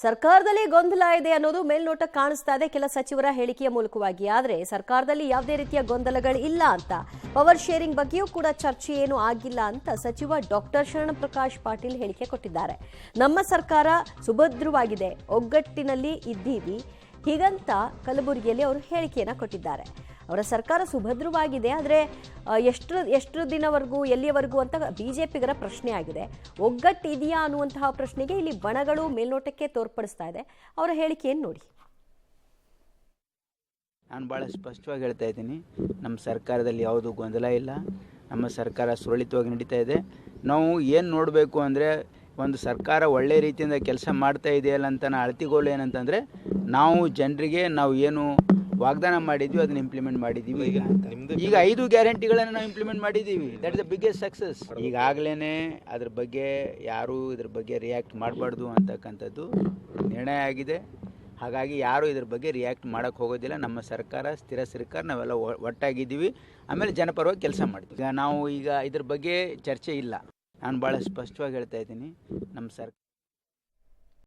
ಸರ್ಕಾರದಲ್ಲಿ ಗೊಂದಲ ಇದೆ ಅನ್ನೋದು ಮೇಲ್ನೋಟ ಕಾಣಿಸ್ತಾ ಇದೆ ಕೆಲ ಸಚಿವರ ಹೇಳಿಕೆಯ ಮೂಲಕವಾಗಿ. ಆದರೆ ಸರ್ಕಾರದಲ್ಲಿ ಯಾವುದೇ ರೀತಿಯ ಗೊಂದಲಗಳು ಇಲ್ಲ ಅಂತ, ಪವರ್ ಶೇರಿಂಗ್ ಬಗ್ಗೆಯೂ ಕೂಡ ಚರ್ಚೆ ಏನೂ ಆಗಿಲ್ಲ ಅಂತ ಸಚಿವ ಡಾಕ್ಟರ್ ಶರಣಪ್ರಕಾಶ್ ಪಾಟೀಲ್ ಹೇಳಿಕೆ ಕೊಟ್ಟಿದ್ದಾರೆ. ನಮ್ಮ ಸರ್ಕಾರ ಸುಭದ್ರವಾಗಿದೆ, ಒಗ್ಗಟ್ಟಿನಲ್ಲಿ ಇದ್ದೀವಿ ಹೀಗಂತ ಕಲಬುರಗಿಯಲ್ಲಿ ಅವರು ಹೇಳಿಕೆಯನ್ನು ಕೊಟ್ಟಿದ್ದಾರೆ. ಅವರ ಸರ್ಕಾರ ಸುಭದ್ರವಾಗಿದೆ, ಆದರೆ ಎಷ್ಟು ದಿನವರೆಗೂ ಎಲ್ಲಿಯವರೆಗೂ ಅಂತ ಬಿಜೆಪಿಗರ ಪ್ರಶ್ನೆ ಆಗಿದೆ. ಒಗ್ಗಟ್ಟು ಇದೆಯಾ ಅನ್ನುವಂತಹ ಪ್ರಶ್ನೆಗೆ ಇಲ್ಲಿ ಬಣಗಳು ಮೇಲ್ನೋಟಕ್ಕೆ ತೋರ್ಪಡಿಸ್ತಾ ಇದೆ. ಅವರ ಹೇಳಿಕೆಯನ್ನು ನೋಡಿ. ನಾನು ಭಾಳ ಸ್ಪಷ್ಟವಾಗಿ ಹೇಳ್ತಾ ಇದ್ದೀನಿ, ನಮ್ಮ ಸರ್ಕಾರದಲ್ಲಿ ಯಾವುದೂ ಗೊಂದಲ ಇಲ್ಲ. ನಮ್ಮ ಸರ್ಕಾರ ಸುರಳಿತವಾಗಿ ನಡೀತಾ ಇದೆ. ನಾವು ಏನು ನೋಡಬೇಕು ಅಂದರೆ, ಒಂದು ಸರ್ಕಾರ ಒಳ್ಳೆಯ ರೀತಿಯಿಂದ ಕೆಲಸ ಮಾಡ್ತಾ ಇದೆಯಲ್ಲ ಅಂತ ಅಳತಿಗೋಲು ಏನಂತಂದರೆ, ನಾವು ಜನರಿಗೆ ನಾವು ಏನು ವಾಗ್ದಾನ ಮಾಡಿದ್ವಿ ಅದನ್ನ ಇಂಪ್ಲಿಮೆಂಟ್ ಮಾಡಿದ್ದೀವಿ. ಈಗ 5 ಗ್ಯಾರಂಟಿಗಳನ್ನು ನಾವು ಇಂಪ್ಲಿಮೆಂಟ್ ಮಾಡಿದ್ದೀವಿ. That is the biggest success. ಈಗಾಗಲೇ ಅದ್ರ ಬಗ್ಗೆ ಯಾರೂ ಇದ್ರ ಬಗ್ಗೆ ರಿಯಾಕ್ಟ್ ಮಾಡಬಾರ್ದು ಅಂತಕ್ಕಂಥದ್ದು ನಿರ್ಣಯ ಆಗಿದೆ. ಹಾಗಾಗಿ ಯಾರೂ ಇದ್ರ ಬಗ್ಗೆ ರಿಯಾಕ್ಟ್ ಮಾಡೋಕ್ಕೆ ಹೋಗೋದಿಲ್ಲ. ನಮ್ಮ ಸರ್ಕಾರ ಸ್ಥಿರ ಸರ್ಕಾರ, ನಾವೆಲ್ಲ ಒಟ್ಟಾಗಿದ್ದೀವಿ. ಆಮೇಲೆ ಜನಪರವಾಗಿ ಕೆಲಸ ಮಾಡ್ತೀವಿ. ಈಗ ಇದ್ರ ಬಗ್ಗೆ ಚರ್ಚೆ ಇಲ್ಲ. ನಾನು ಭಾಳ ಸ್ಪಷ್ಟವಾಗಿ ಹೇಳ್ತಾ ಇದ್ದೀನಿ, ನಮ್ಮ ಸರ್ಕಾರ